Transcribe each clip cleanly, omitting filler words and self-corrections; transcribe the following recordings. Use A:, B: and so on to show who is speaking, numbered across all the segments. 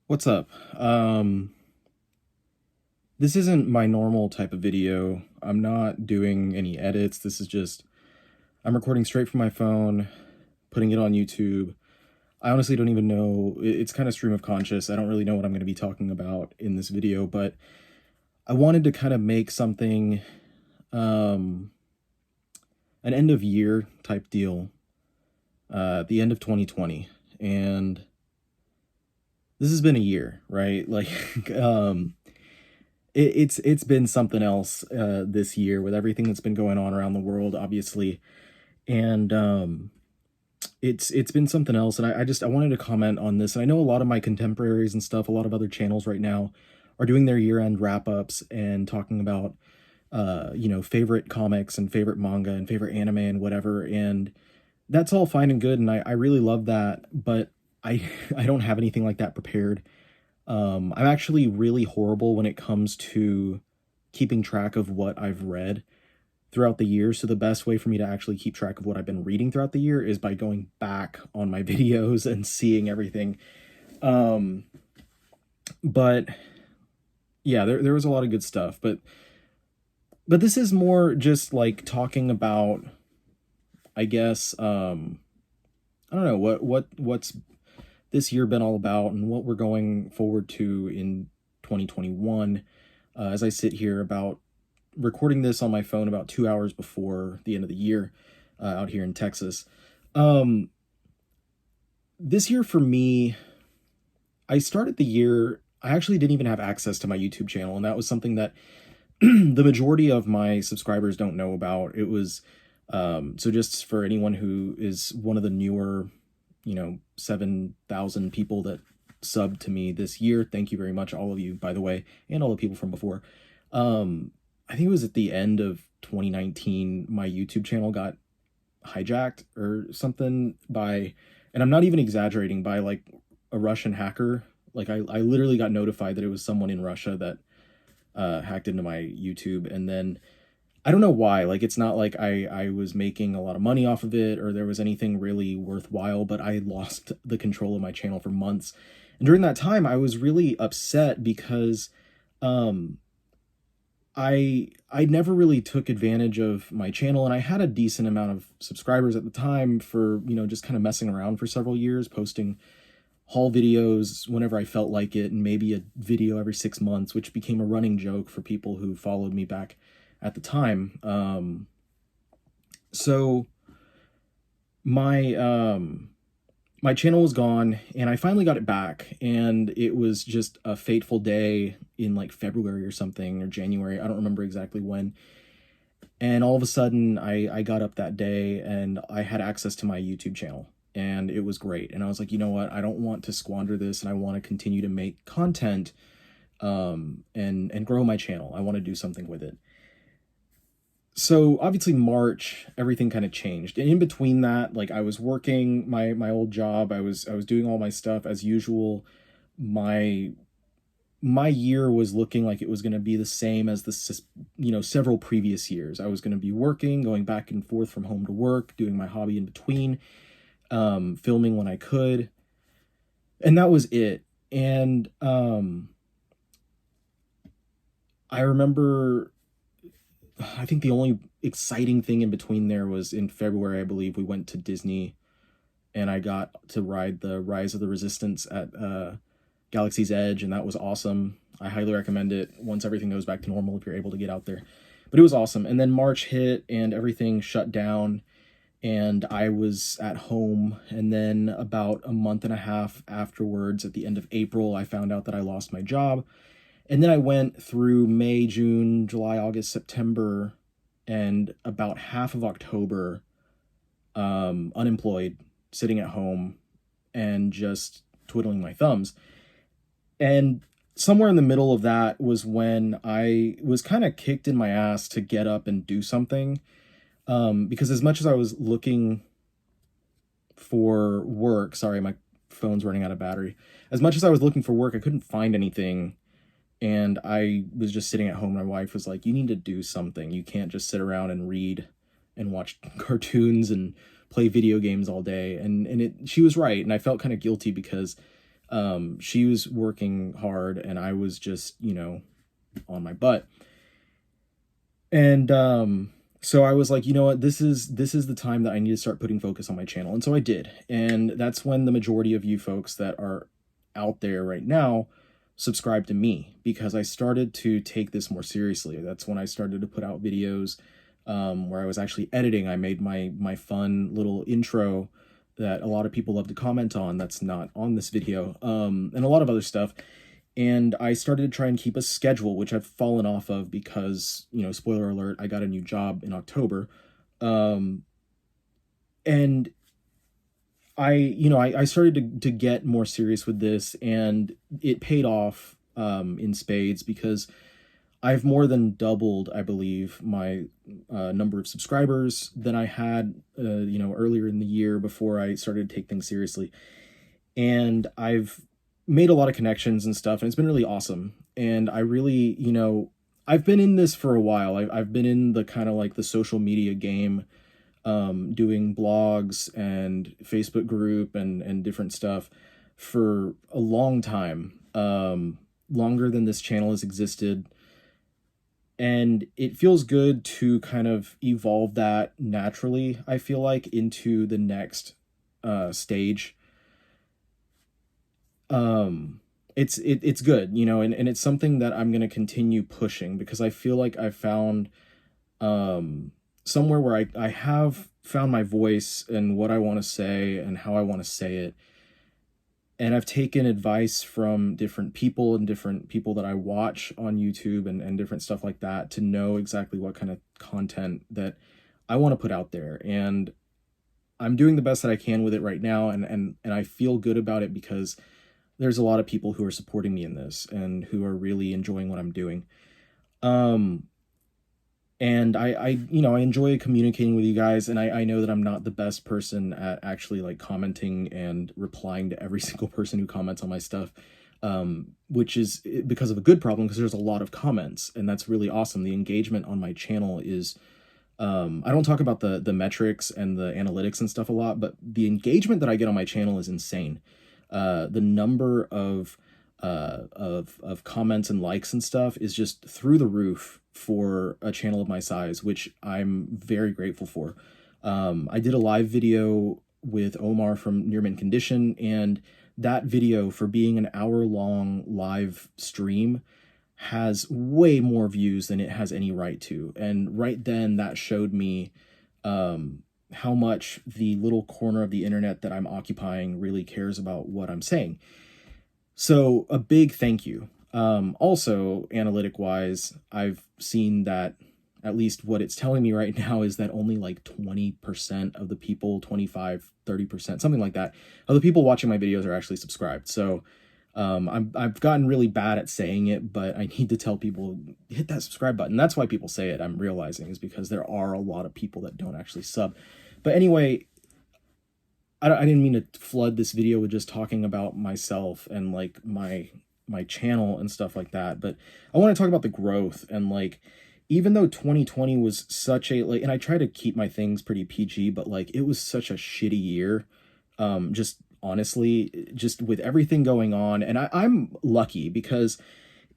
A: What's up? This isn't my normal type of video. I'm not doing any edits. This is just, I'm recording straight from my phone, putting it on YouTube. I honestly don't even know, it's kind of stream of conscious. I don't really know what I'm going to be talking about in this video, but I wanted to kind of make something, um, an end of year type deal, the end of 2020. And this has been a year, right? Like, um, it's been something else this year with everything that's been going on around the world, obviously, and it's been something else. And I wanted to comment on this. And I know a lot of my contemporaries and stuff, a lot of other channels right now, are doing their year-end wrap-ups and talking about favorite comics and favorite manga and favorite anime and whatever. And that's all fine and good, and I really love that, but I I don't have anything like that prepared. I'm actually really horrible when it comes to keeping track of what I've read throughout the year. So the best way for me to actually keep track of what I've been reading throughout the year is by going back on my videos and seeing everything. Um, but yeah, there was a lot of good stuff, but this is more just like talking about, I guess, I don't know what's this year been all about and what we're going forward to in 2021. As I sit here about recording this on my phone about 2 hours before the end of the year, out here in Texas. Um, this year for me, I started the year, I actually didn't even have access to my YouTube channel, and that was something that the majority of my subscribers don't know about. It was, so just for anyone who is one of the newer, 7,000 people that subbed to me this year, thank you very much, all of you, by the way, and all the people from before. I think it was at the end of 2019, my YouTube channel got hijacked or something by, and I'm not even exaggerating, by like a Russian hacker. Like I literally got notified that it was someone in Russia that hacked into my YouTube. And then I don't know why, like it's not like I was making a lot of money off of it or there was anything really worthwhile, but I lost the control of my channel for months. And during that time I was really upset because um I never really took advantage of my channel, and I had a decent amount of subscribers at the time for, just kind of messing around for several years, posting haul videos whenever I felt like it, and maybe a video every 6 months, which became a running joke for people who followed me back at the time. So my my channel was gone, and I finally got it back, and it was just a fateful day in like February or something, or January. I don't remember exactly when. And all of a sudden, I got up that day and I had access to my YouTube channel, and it was great. And I was like, you know what? I don't want to squander this, and I want to continue to make content, and grow my channel. I want to do something with it. So obviously March, everything kind of changed. And in between that, like I was working my old job, I was doing all my stuff as usual. My my year was looking like it was going to be the same as the several previous years. I was going to be working, going back and forth from home to work, doing my hobby in between, filming when I could, and that was it. And I remember, I think the only exciting thing in between there was in February, I believe, we went to Disney and I got to ride the Rise of the Resistance at Galaxy's Edge, and that was awesome. I highly recommend it once everything goes back to normal if you're able to get out there. But it was awesome. And then March hit and everything shut down, and I was at home. And then about a month and a half afterwards, at the end of April, I found out that I lost my job. And then I went through May, June, July, August, September, and about half of October, unemployed, sitting at home, and just twiddling my thumbs. And somewhere in the middle of that was when I was kind of kicked in my ass to get up and do something. Because as much as I was looking for work, sorry, my phone's running out of battery. As much as I was looking for work, I couldn't find anything. And I was just sitting at home. My wife was like, you need to do something. You can't just sit around and read and watch cartoons and play video games all day. And she was right. And I felt kind of guilty because She was working hard and I was just, on my butt. And so I was like, you know what, this is the time that I need to start putting focus on my channel. And so I did. And that's when the majority of you folks that are out there right now subscribe to me, because I started to take this more seriously. That's when I started to put out videos where I was actually editing. I made my fun little intro that a lot of people love to comment on that's not on this video, and a lot of other stuff. And I started to try and keep a schedule, which I've fallen off of because, spoiler alert, I got a new job in October. Um, and I started to get more serious with this, and it paid off in spades, because I've more than doubled, I believe, my number of subscribers than I had, earlier in the year before I started to take things seriously. And I've made a lot of connections and stuff, and it's been really awesome. And I really, I've been in this for a while. I've been in the kind of like the social media game, doing blogs and Facebook group and different stuff for a long time, longer than this channel has existed. And it feels good to kind of evolve that naturally, I feel like, into the next stage. It's good, and it's something that I'm going to continue pushing, because I feel like I found somewhere where I have found my voice and what I want to say and how I want to say it. And I've taken advice from different people and different people that I watch on YouTube and different stuff like that to know exactly what kind of content that I want to put out there. And I'm doing the best that I can with it right now, and I feel good about it, because there's a lot of people who are supporting me in this and who are really enjoying what I'm doing. Um, and I enjoy communicating with you guys, and I know that I'm not the best person at actually like commenting and replying to every single person who comments on my stuff, which is because of a good problem, because there's a lot of comments, and that's really awesome. The engagement on my channel is, I don't talk about the metrics and the analytics and stuff a lot, but the engagement that I get on my channel is insane. The number of comments and likes and stuff is just through the roof for a channel of my size, which I'm very grateful for. I did a live video with Omar from Near Mint Condition, and that video, for being an hour-long live stream, has way more views than it has any right to. And right then, that showed me how much the little corner of the internet that I'm occupying really cares about what I'm saying. So a big thank you. Also, analytic wise, I've seen that, at least what it's telling me right now, is that only like 20% of the people, 25, 30%, something like that, of the people watching my videos are actually subscribed. So I've gotten really bad at saying it, but I need to tell people, hit that subscribe button. That's why people say it, I'm realizing, is because there are a lot of people that don't actually sub. But anyway, I didn't mean to flood this video with just talking about myself and like my channel and stuff like that, but I want to talk about the growth. And like, even though 2020 was such a, like, and I try to keep my things pretty PG, but like, it was such a shitty year, just honestly, just with everything going on. And I'm lucky, because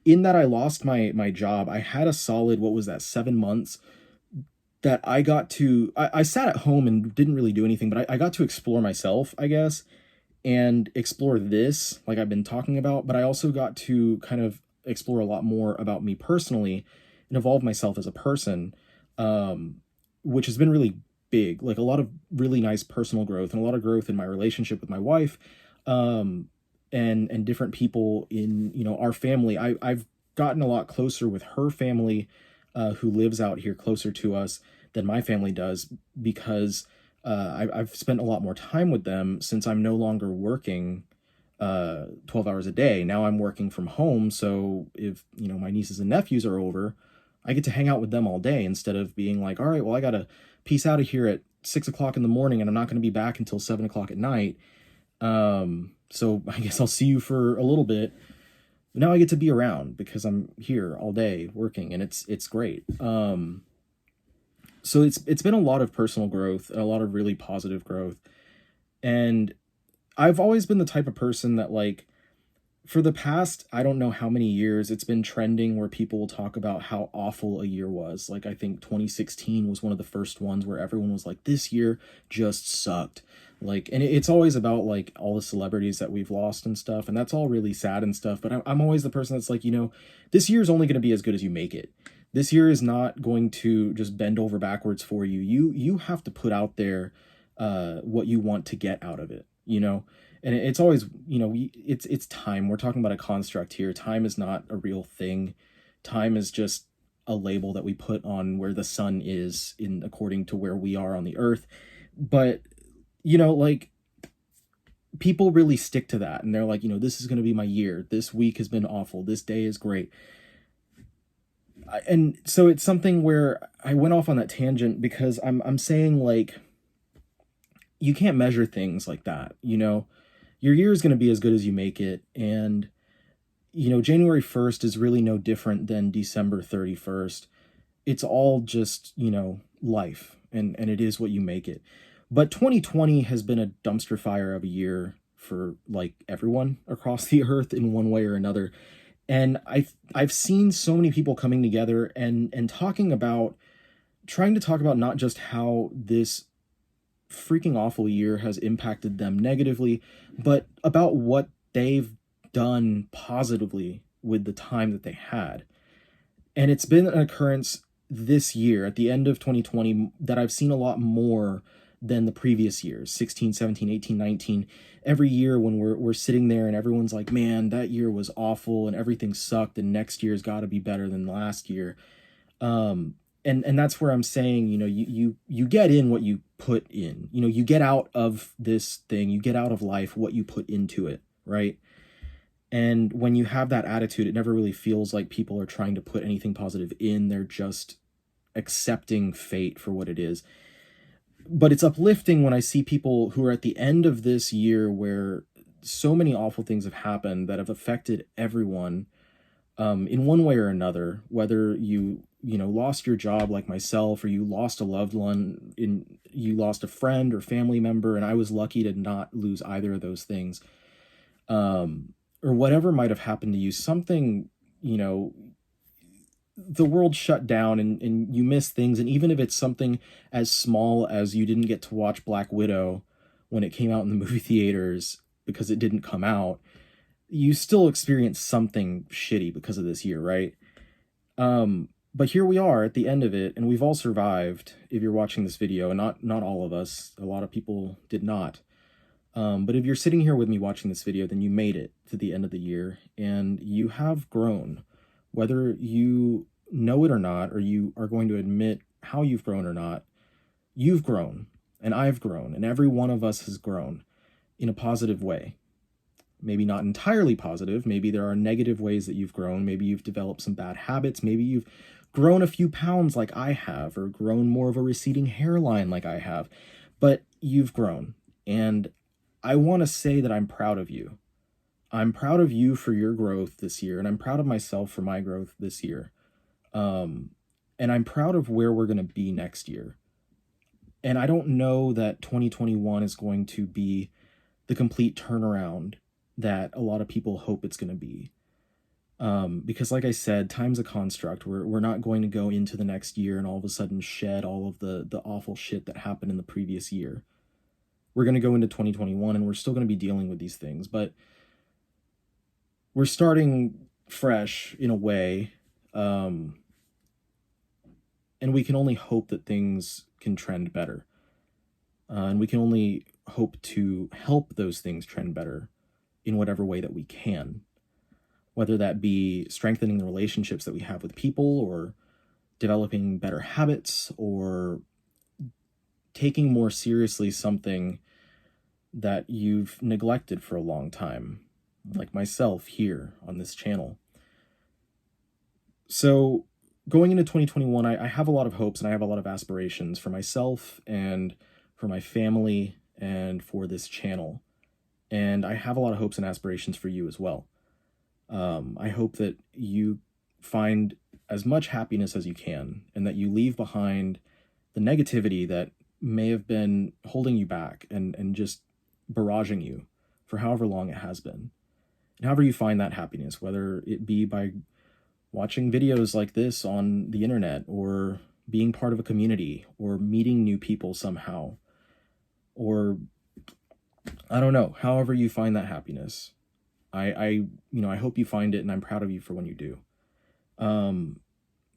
A: in that I lost my job, I had a solid, what was that, 7 months that I got to, I sat at home and didn't really do anything, but I got to explore myself, I guess, and explore this, like I've been talking about. But I also got to kind of explore a lot more about me personally and evolve myself as a person, which has been really big. Like, a lot of really nice personal growth, and a lot of growth in my relationship with my wife, and different people in, our family. I've gotten a lot closer with her family, who lives out here closer to us than my family does, because I've spent a lot more time with them since I'm no longer working 12 hours a day. Now I'm working from home, so if, my nieces and nephews are over, I get to hang out with them all day, instead of being like, all right, well, I gotta peace out of here at 6 o'clock in the morning, and I'm not going to be back until 7 o'clock at night. So I guess I'll see you for a little bit. Now I get to be around because I'm here all day working, and it's great. So it's been a lot of personal growth, a lot of really positive growth. And I've always been the type of person that, like, for the past, I don't know how many years, it's been trending where people will talk about how awful a year was. Like, I think 2016 was one of the first ones where everyone was like, this year just sucked. Like, and it's always about like all the celebrities that we've lost and stuff, and that's all really sad and stuff. But I'm always the person that's like, this year is only going to be as good as you make it. This year is not going to just bend over backwards for you. You have to put out there what you want to get out of it. And it's always, it's time. We're talking about a construct here. Time is not a real thing. Time is just a label that we put on where the sun is in according to where we are on the earth. But like, people really stick to that, and they're like, this is going to be my year. This week has been awful. This day is great. And so it's something where I went off on that tangent because I'm saying, like, you can't measure things like that. Your year is going to be as good as you make it. And, January 1st is really no different than December 31st. It's all just, life, and it is what you make it. But 2020 has been a dumpster fire of a year for like everyone across the earth in one way or another. And I've seen so many people coming together and trying to talk about not just how this freaking awful year has impacted them negatively, but about what they've done positively with the time that they had. And it's been an occurrence this year at the end of 2020 that I've seen a lot more than the previous years, 16, 17, 18, 19. Every year when we're sitting there and everyone's like, man, that year was awful and everything sucked and next year's got to be better than last year. And that's where I'm saying, you get in what you put in. You get out of this thing, you get out of life what you put into it, right? And when you have that attitude, it never really feels like people are trying to put anything positive in. They're just accepting fate for what it is. But it's uplifting when I see people who are at the end of this year where so many awful things have happened that have affected everyone in one way or another, whether you lost your job like myself, or you lost a loved one, you lost a friend or family member, and I was lucky to not lose either of those things. Or whatever might have happened to you, something, the world shut down and you miss things. And even if it's something as small as you didn't get to watch Black Widow when it came out in the movie theaters because it didn't come out, you still experience something shitty because of this year, right? But here we are at the end of it, and we've all survived if you're watching this video, and not all of us. A lot of people did not. But if you're sitting here with me watching this video, then you made it to the end of the year, and you have grown. Whether you know it or not, or you are going to admit how you've grown or not, you've grown, and I've grown, and every one of us has grown in a positive way. Maybe not entirely positive. Maybe there are negative ways that you've grown. Maybe you've developed some bad habits. Maybe you've grown a few pounds like I have, or grown more of a receding hairline like I have. But you've grown, and I want to say that I'm proud of you. I'm proud of you for your growth this year, and I'm proud of myself for my growth this year. And I'm proud of where we're going to be next year. And I don't know that 2021 is going to be the complete turnaround that a lot of people hope it's going to be. Because like I said, time's a construct. We're not going to go into the next year and all of a sudden shed all of the awful shit that happened in the previous year. We're going to go into 2021 and we're still going to be dealing with these things, but we're starting fresh in a way. And we can only hope that things can trend better. And we can only hope to help those things trend better in whatever way that we can. Whether that be strengthening the relationships that we have with people, or developing better habits, or taking more seriously something that you've neglected for a long time, like myself here on this channel. So going into 2021, I have a lot of hopes and I have a lot of aspirations for myself and for my family and for this channel. And I have a lot of hopes and aspirations for you as well. I hope that you find as much happiness as you can, and that you leave behind the negativity that may have been holding you back and just barraging you for however long it has been. And however you find that happiness, whether it be by watching videos like this on the internet, or being part of a community, or meeting new people somehow, or I don't know, however you find that happiness. I hope you find it, and I'm proud of you for when you do. Um,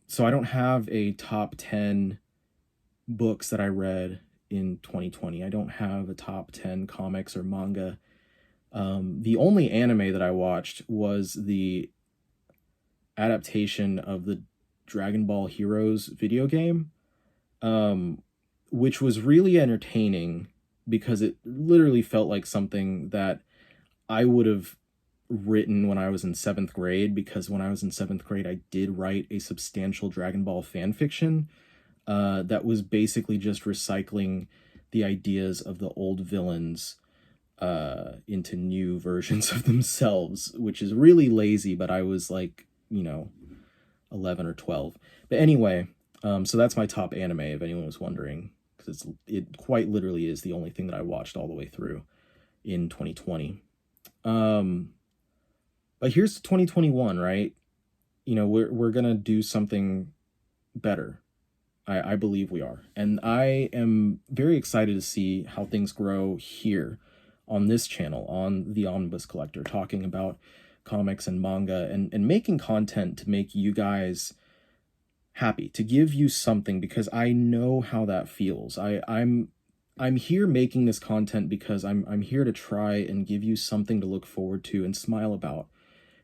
A: so I don't have a top 10 books that I read in 2020. I don't have a top 10 comics or manga. The only anime that I watched was the adaptation of the Dragon Ball Heroes video game, um, which was really entertaining because it literally felt like something that I would have written when I was in seventh grade, because when I was in seventh grade, I did write a substantial Dragon Ball fan fiction that was basically just recycling the ideas of the old villains into new versions of themselves, which is really lazy, but I was like, 11 or 12. But anyway, so that's my top anime, if anyone was wondering, because it quite literally is the only thing that I watched all the way through in 2020. But here's 2021, right? We're gonna do something better. I believe we are. And I am very excited to see how things grow here on this channel, on the Omnibus Collector, talking about comics and manga, and making content to make you guys happy, to give you something, because I know how that feels. I'm here making this content because I'm here to try and give you something to look forward to and smile about.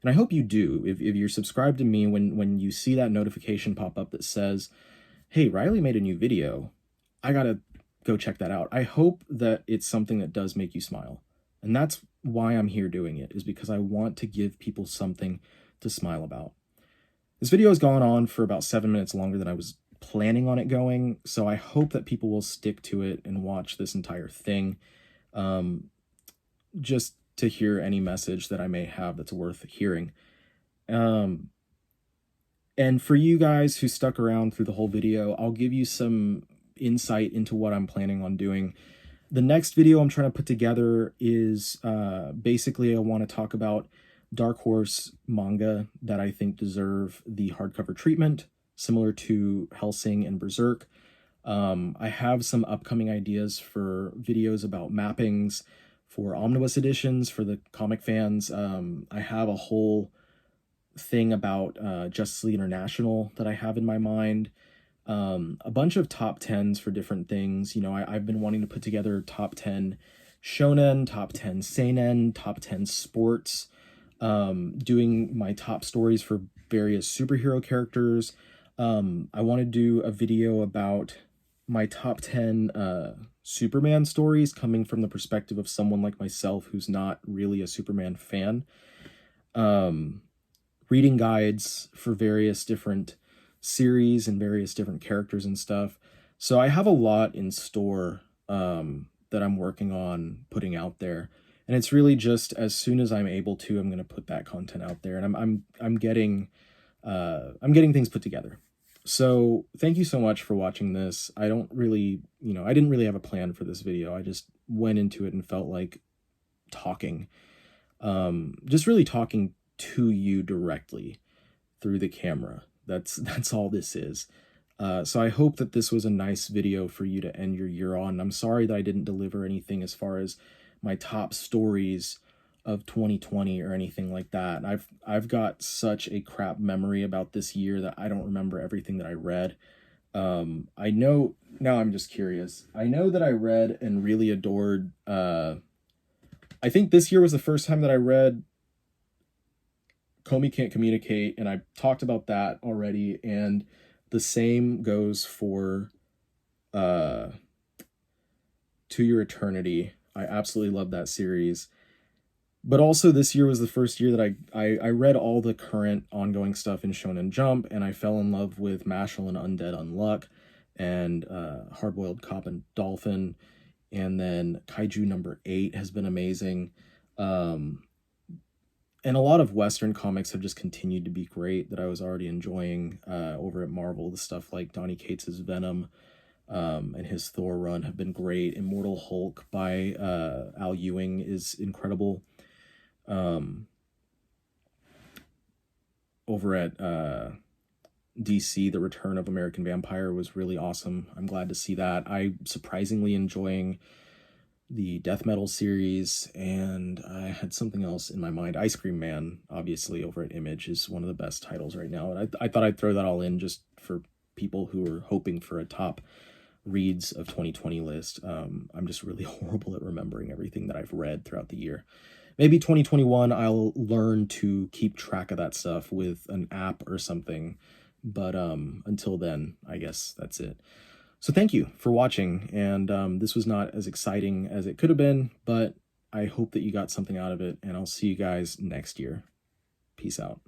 A: And I hope you do. If you're subscribed to me, when you see that notification pop up that says, hey, Riley made a new video, I gotta go check that out. I hope that it's something that does make you smile. And that's why I'm here doing it, is because I want to give people something to smile about. This video has gone on for about 7 minutes longer than I was planning on it going, so I hope that people will stick to it and watch this entire thing, just to hear any message that I may have that's worth hearing. And for you guys who stuck around through the whole video, I'll give you some insight into what I'm planning on doing. The next video I'm trying to put together is basically I want to talk about Dark Horse manga that I think deserve the hardcover treatment, similar to Hellsing and Berserk. I have some upcoming ideas for videos about mappings for omnibus editions for the comic fans. I have a whole thing about Justice League International that I have in my mind. A bunch of top 10s for different things. I've been wanting to put together top 10 shonen, top 10 seinen, top 10 sports, doing my top stories for various superhero characters. I want to do a video about my top 10 Superman stories, coming from the perspective of someone like myself who's not really a Superman fan. Reading guides for various different series and various different characters and stuff. So I have a lot in store that I'm working on putting out there. And it's really just as soon as I'm able to, I'm going to put that content out there. And I'm getting things put together. So thank you so much for watching this. I didn't really have a plan for this video. I just went into it and felt like talking, just really talking to you directly through the camera. That's all this is. So I hope that this was a nice video for you to end your year on. I'm sorry that I didn't deliver anything as far as my top stories of 2020 or anything like that. I've got such a crap memory about this year that I don't remember everything that I read. I know, now I'm just curious. I know that I read and really adored, I think this year was the first time that I read Comey Can't Communicate, and I talked about that already, and the same goes for To Your Eternity. I absolutely love that series. But also this year was the first year that I read all the current ongoing stuff in Shonen Jump, and I fell in love with Mashal and Undead Unluck, and Hardboiled Cop and Dolphin, and then Kaiju number 8 has been amazing. And a lot of Western comics have just continued to be great that I was already enjoying over at Marvel. The stuff like Donny Cates' Venom and his Thor run have been great. Immortal Hulk by Al Ewing is incredible. over at DC, The Return of American Vampire was really awesome. I'm glad to see that. I'm surprisingly enjoying the death metal series, and I had something else in my mind. Ice Cream Man, obviously, over at Image, is one of the best titles right now, and I thought I'd throw that all in just for people who are hoping for a top reads of 2020 list. I'm just really horrible at remembering everything that I've read throughout the year. Maybe 2021 I'll learn to keep track of that stuff with an app or something, but until then, I guess that's it. So thank you for watching, and this was not as exciting as it could have been, but I hope that you got something out of it, and I'll see you guys next year. Peace out.